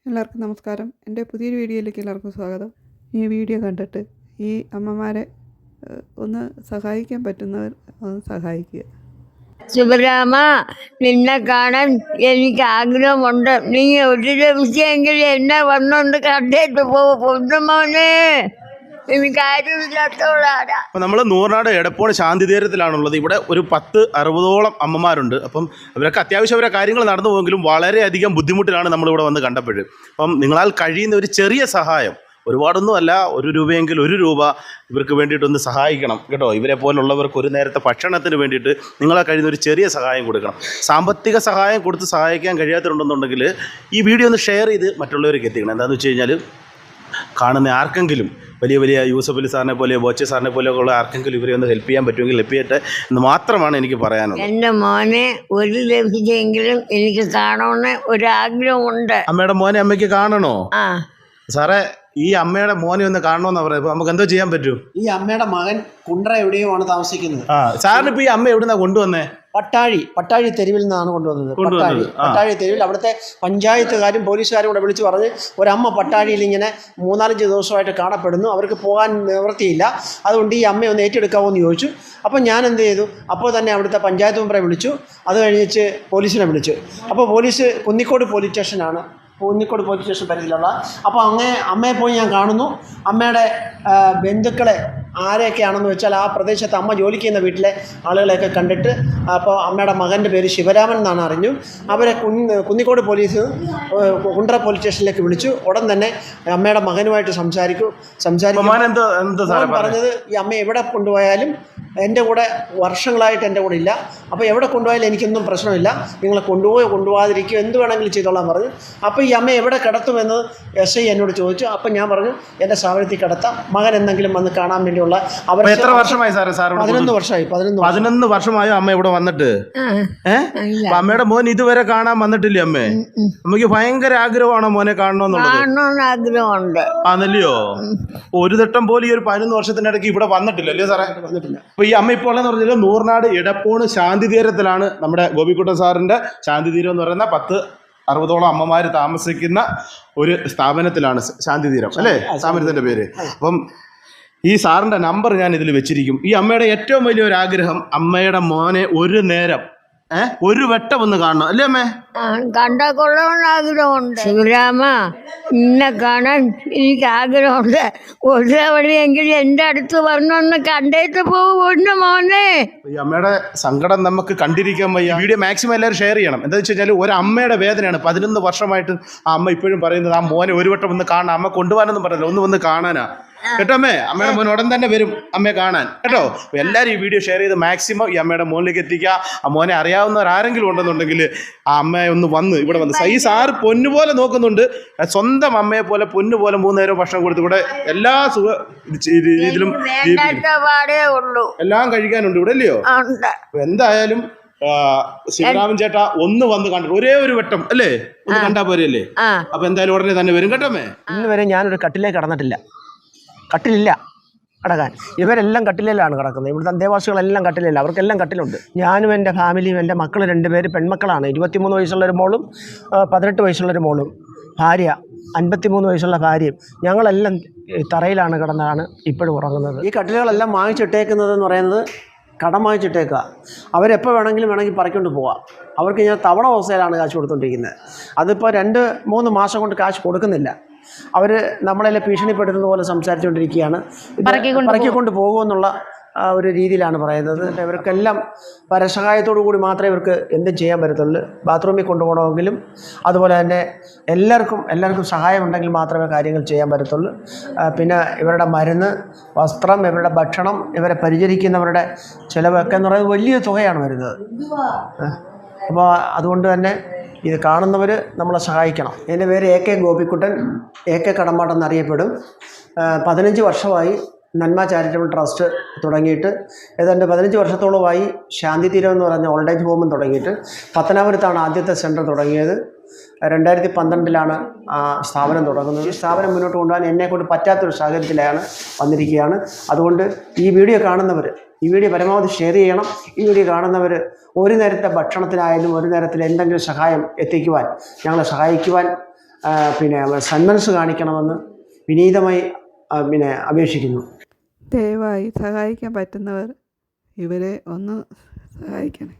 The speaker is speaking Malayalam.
എല്ലാവർക്കും നമസ്കാരം. എൻ്റെ പുതിയൊരു വീഡിയോയിലേക്ക് എല്ലാവർക്കും സ്വാഗതം. ഈ വീഡിയോ കണ്ടിട്ട് ഈ അമ്മമാരെ ഒന്ന് സഹായിക്കാൻ പറ്റുന്നവർ ഒന്ന് സഹായിക്കുക. ശിവരാമ, നിന്നെ കാണാൻ എനിക്ക് ആഗ്രഹമുണ്ട്. നീ ഒരു ദിവസമെങ്കിലും എന്നെ വന്നൊന്ന് കണ്ടിട്ട് പൊന്നുമോനെ. എനിക്ക് ആരുമില്ലാത്തവളാണ്. അപ്പം നമ്മൾ നൂറിനാട് എടപ്പോട് ശാന്തി തീരത്തിലാണുള്ളത്. ഇവിടെ ഒരു 10-60ഓളം അമ്മമാരുണ്ട്. അപ്പം അവരൊക്കെ അത്യാവശ്യം അവരെ കാര്യങ്ങൾ നടന്നു പോയെങ്കിലും വളരെയധികം ബുദ്ധിമുട്ടിലാണ് നമ്മളിവിടെ വന്ന് കണ്ടപ്പോൾ. അപ്പം നിങ്ങളാൽ കഴിയുന്ന ഒരു ചെറിയ സഹായം, ഒരുപാടൊന്നും അല്ല, 1 രൂപയെങ്കിൽ 1 രൂപ ഇവർക്ക് വേണ്ടിയിട്ടൊന്ന് സഹായിക്കണം കേട്ടോ. ഇവരെ പോലുള്ളവർക്ക് ഒരു നേരത്തെ ഭക്ഷണത്തിന് വേണ്ടിയിട്ട് നിങ്ങളെ കഴിയുന്ന ഒരു ചെറിയ സഹായം കൊടുക്കണം. സാമ്പത്തിക സഹായം കൊടുത്ത് സഹായിക്കാൻ കഴിയാത്തതുണ്ടെന്നുണ്ടെങ്കിൽ ഈ വീഡിയോ ഒന്ന് ഷെയർ ചെയ്ത് മറ്റുള്ളവർക്ക് എത്തിക്കണം. എന്താണെന്ന് വെച്ച് കഴിഞ്ഞാൽ കാണുന്ന ആർക്കെങ്കിലും വലിയ യൂസഫ് അലി സാറിനെ പോലെ ബോച്ചെ സാറിനെ പോലെയൊക്കെ ഉള്ള ആർക്കെങ്കിലും ഇവരെ ഒന്ന് ഹെൽപ്പ് ചെയ്യാൻ പറ്റുമെങ്കിൽ ഹെൽപ്പ് ചെയ്യട്ടെ എന്ന് മാത്രമാണ് എനിക്ക് പറയാനുള്ളത്. എൻ്റെ മോനെ ഒരു ലഭിച്ചെങ്കിലും എനിക്ക് കാണണമെന്ന് ഒരാഗ്രഹമുണ്ട്. അമ്മയുടെ മോനെ അമ്മയ്ക്ക് കാണണോ? ആ സാറേ, ഈ അമ്മയുടെ മോനെ ഒന്ന് കാണണമെന്ന് പറയാം. ഇപ്പൊ നമുക്ക് എന്തോ ചെയ്യാൻ പറ്റും? ഈ അമ്മയുടെ മകൻ കുണ്ട്ര എവിടെയോ ആണ് താമസിക്കുന്നത്. സാറിന് ഇപ്പൊ ഈ അമ്മ എവിടുന്നാ കൊണ്ടുവന്നേ? പട്ടാഴി തെരുവിൽ നിന്നാണ് കൊണ്ടുവന്നത്. പട്ടാഴി തെരുവിൽ അവിടുത്തെ പഞ്ചായത്തുകാരും പോലീസുകാരും കൂടെ വിളിച്ച് പറഞ്ഞ് ഒരമ്മ പട്ടാഴിയിൽ ഇങ്ങനെ 3-4 ദിവസമായിട്ട് കാണപ്പെടുന്നു, അവർക്ക് പോകാൻ നിവൃത്തിയില്ല, അതുകൊണ്ട് ഈ അമ്മയെ ഒന്ന് ഏറ്റെടുക്കാമോ എന്ന് ചോദിച്ചു. അപ്പോൾ ഞാൻ എന്ത് ചെയ്തു, അപ്പോൾ തന്നെ അവിടുത്തെ പഞ്ചായത്ത് മെമ്പറെ വിളിച്ചു. അത് കഴിഞ്ഞിട്ട് പോലീസിനെ വിളിച്ചു. അപ്പോൾ പോലീസ് കുന്നിക്കോട് പോലീസ് സ്റ്റേഷൻ പരിധിയിലുള്ള. അപ്പോൾ അമ്മയെ പോയി ഞാൻ കാണുന്നു. അമ്മയുടെ ബന്ധുക്കളെ ആരെയൊക്കെയാണെന്ന് വെച്ചാൽ ആ പ്രദേശത്ത് അമ്മ ജോലി ചെയ്യുന്ന വീട്ടിലെ ആളുകളെയൊക്കെ കണ്ടിട്ട്, അപ്പോൾ അമ്മയുടെ മകൻ്റെ പേര് ശിവരാമൻ എന്നാണ് അറിഞ്ഞു. അവരെ കുന്നിക്കോട് പോലീസ് കുണ്ട്ര പോലീസ് സ്റ്റേഷനിലേക്ക് വിളിച്ചു. ഉടൻ തന്നെ അമ്മയുടെ മകനുമായിട്ട് പറഞ്ഞത്, ഈ അമ്മ എവിടെ കൊണ്ടുപോയാലും എൻ്റെ കൂടെ വർഷങ്ങളായിട്ട് എൻ്റെ കൂടെ ഇല്ല, അപ്പോൾ എവിടെ കൊണ്ടുപോയാലും എനിക്കൊന്നും പ്രശ്നമില്ല, നിങ്ങളെ കൊണ്ടുപോകാതിരിക്കും, എന്ത് വേണമെങ്കിലും ചെയ്തോളാൻ പറഞ്ഞു. അപ്പോൾ ഈ അമ്മ എവിടെ കിടത്തുമെന്ന് SI എന്നോട് ചോദിച്ചു. അപ്പം ഞാൻ പറഞ്ഞു എൻ്റെ സ്ഥാപനത്തിൽ കിടത്താം, മകൻ എന്തെങ്കിലും വന്ന് കാണാൻ വേണ്ടിയുള്ള. എത്ര വർഷമായി സാറേ? 11 വർഷമായി. 11 വർഷമായോ അമ്മ ഇവിടെ വന്നിട്ട്? അമ്മയുടെ മോൻ ഇതുവരെ കാണാൻ വന്നിട്ടില്ലേ അമ്മേ? അമ്മയ്ക്ക് ഭയങ്കര ആഗ്രഹമാണോ മോനെ കാണണമെന്നുള്ളത്? ആഗ്രഹമുണ്ട്. ആണല്ലയോ? ഒരു തട്ടം പോലും ഈ ഒരു 11 വർഷത്തിനിടയ്ക്ക് ഇവിടെ വന്നിട്ടില്ല അല്ലേ സാറേ? വന്നിട്ടില്ല. അപ്പൊ ഈ അമ്മ ഇപ്പോൾ ഉള്ളതെന്ന് പറഞ്ഞാൽ നൂറിനാട് എടപ്പോണ് ശാന്തി തീരത്തിലാണ്. നമ്മുടെ ഗോപിക്കുട്ടൻ സാറിന്റെ ശാന്തി തീരം എന്ന് പറയുന്ന 10-60ഓളം അമ്മമാര് താമസിക്കുന്ന ഒരു സ്ഥാപനത്തിലാണ് ശാന്തി തീരം അല്ലേ സ്ഥാപനത്തിന്റെ പേര്. അപ്പം ഈ സാറിന്റെ നമ്പർ ഞാൻ ഇതിൽ വെച്ചിരിക്കും. ഈ അമ്മയുടെ ഏറ്റവും വലിയൊരു ആഗ്രഹം, അമ്മയുടെ മോനെ ഒരു നേരം ഒരു വട്ടം ഒന്ന് കാണണം അല്ലേ അമ്മേ? കണ്ടാ കൊള്ളാമെന്ന് ആഗ്രഹമുണ്ട്. ശിവരാമ, നിന്നെ കാണാൻ എനിക്ക് ആഗ്രഹമുണ്ട്. ഒരു തവണയെങ്കിലും എൻ്റെ അടുത്ത് വന്നൊന്ന് കണ്ടേറ്റ് പോകുന്നു മോനെ. ഈ അമ്മയുടെ സങ്കടം നമുക്ക് കണ്ടിരിക്കാൻ വയ്യ. വീഡിയോ മാക്സിമം എല്ലാവരും ഷെയർ ചെയ്യണം. എന്താ വെച്ച് കഴിഞ്ഞാൽ ഒരു അമ്മയുടെ വേദനയാണ്. 11 വർഷമായിട്ട് ആ അമ്മ ഇപ്പോഴും പറയുന്നത്, ആ മോനെ ഒരു വട്ടം ഒന്ന് കാണാൻ. അമ്മ കൊണ്ടുപോകാനൊന്നും പറഞ്ഞില്ല, ഒന്ന് വന്ന് കാണാനാ കേട്ടോ അമ്മേ. അമ്മയുടെ മോൻ ഉടൻ തന്നെ വരും അമ്മയെ കാണാൻ കേട്ടോ. എല്ലാവരും ഈ വീഡിയോ ഷെയർ ചെയ്ത് മാക്സിമം ഈ അമ്മയുടെ മോനിലേക്ക് എത്തിക്കുക. ആ മോനെ അറിയാവുന്നവർ ആരെങ്കിലും ഉണ്ടെന്നുണ്ടെങ്കിൽ ആ അമ്മയെ ഒന്ന് വന്ന് ഇവിടെ വന്ന് ഈ സാറ് പൊന്നുപോലെ നോക്കുന്നുണ്ട്. സ്വന്തം അമ്മയെ പോലെ പൊന്നുപോലെ 3 നേരം ഭക്ഷണം കൊടുത്ത് ഇവിടെ എല്ലാ രീതിയിലും എല്ലാം കഴിക്കാനുണ്ട് ഇവിടെ അല്ലയോ? എന്തായാലും ശിവരാമൻ ചേട്ടാ ഒന്ന് വന്ന് കണ്ടിട്ട് ഒരേ ഒരു വട്ടം അല്ലേ ഒന്ന് കണ്ടാ പോരല്ലേ? അപ്പൊ എന്തായാലും ഉടനെ തന്നെ വരും കേട്ടോ അമ്മേ. ഇന്ന് വരെ ഞാനൊരു കട്ടിലേക്ക് കടന്നിട്ടില്ല, കട്ടിലില്ല കിടക്കാൻ. ഇവരെല്ലാം കട്ടിലേലാണ് കിടക്കുന്നത്. ഇവിടുത്തെ അന്തേവാസികളെല്ലാം കട്ടിലില്ല, അവർക്കെല്ലാം കട്ടിലുണ്ട്. ഞാനും എൻ്റെ ഫാമിലിയും എൻ്റെ മക്കൾ 2 പേര് പെൺമക്കളാണ്. 23 വയസ്സുള്ളൊരു മോളും 18 വയസ്സുള്ളൊരു മോളും, ഭാര്യ 53 വയസ്സുള്ള ഭാര്യയും. ഞങ്ങളെല്ലാം തറയിലാണ് കിടന്നാണ് ഇപ്പോഴും ഉറങ്ങുന്നത്. ഈ കട്ടിലുകളെല്ലാം വാങ്ങിച്ചിട്ടേക്കുന്നതെന്ന് പറയുന്നത് കടം വാങ്ങിച്ചിട്ടേക്കുക. അവരെപ്പോൾ വേണമെങ്കിൽ പറിക്കൊണ്ട് പോവാം. അവർക്ക് ഞാൻ തവണ അവസ്ഥയിലാണ് കാശ് കൊടുത്തുകൊണ്ടിരിക്കുന്നത്. അതിപ്പോൾ 2-3 മാസം കൊണ്ട് കാശ് കൊടുക്കുന്നില്ല. അവർ നമ്മളെല്ലാം ഭീഷണിപ്പെടുത്തുന്ന പോലെ സംസാരിച്ചുകൊണ്ടിരിക്കുകയാണ്. പറക്കിക്കൊണ്ട് പോകുമെന്നുള്ള ഒരു രീതിയിലാണ് പറയുന്നത്. ഇവർക്കെല്ലാം പരസഹായത്തോടു കൂടി മാത്രമേ ഇവർക്ക് എന്തും ചെയ്യാൻ പറ്റത്തുള്ളൂ. ബാത്റൂമിൽ കൊണ്ടുപോകണമെങ്കിലും അതുപോലെ തന്നെ എല്ലാവർക്കും സഹായം ഉണ്ടെങ്കിൽ മാത്രമേ കാര്യങ്ങൾ ചെയ്യാൻ പറ്റത്തുള്ളൂ. പിന്നെ ഇവരുടെ മരുന്ന്, വസ്ത്രം, ഇവരുടെ ഭക്ഷണം, ഇവരെ പരിചരിക്കുന്നവരുടെ ചിലവൊക്കെ എന്ന് പറയുന്നത് വലിയ തുകയാണ് വരുന്നത്. അപ്പോൾ അതുകൊണ്ട് തന്നെ ഇത് കാണുന്നവർ നമ്മളെ സഹായിക്കണം. എൻ്റെ പേര് AK ഗോപിക്കുട്ടൻ, AK കടമ്പാട്ട് എന്നറിയപ്പെടും. 15 വർഷമായി നന്മ ചാരിറ്റബിൾ ട്രസ്റ്റ് തുടങ്ങിയിട്ട്. ഏതാണ്ട് 15 വർഷത്തോളമായി ശാന്തി തീരം എന്ന് പറഞ്ഞ ഓൾഡ് ഏജ് ഹോമും തുടങ്ങിയിട്ട്. പത്തനാപുരത്താണ് ആദ്യത്തെ സെൻറ്റർ തുടങ്ങിയത്. 2012 സ്ഥാപനം തുടങ്ങുന്നത്. ഈ സ്ഥാപനം മുന്നോട്ട് കൊണ്ടുപോകാൻ എന്നെക്കൊണ്ട് പറ്റാത്തൊരു സാഹചര്യത്തിലാണ് വന്നിരിക്കുകയാണ്. അതുകൊണ്ട് ഈ വീഡിയോ കാണുന്നവർ ഈ വീഡിയോ പരമാവധി ഷെയർ ചെയ്യണം. ഈ വീഡിയോ കാണുന്നവർ ഒരു നേരത്തെ ഭക്ഷണത്തിനായാലും ഒരു നേരത്തിൽ എന്തെങ്കിലും സഹായം എത്തിക്കുവാൻ, ഞങ്ങളെ സഹായിക്കുവാൻ പിന്നെ സന്മനസ് കാണിക്കണമെന്ന് വിനീതമായി അപേക്ഷിക്കുന്നു. ദയവായി സഹായിക്കാൻ പറ്റുന്നവർ ഇവരെ ഒന്ന് സഹായിക്കണേ.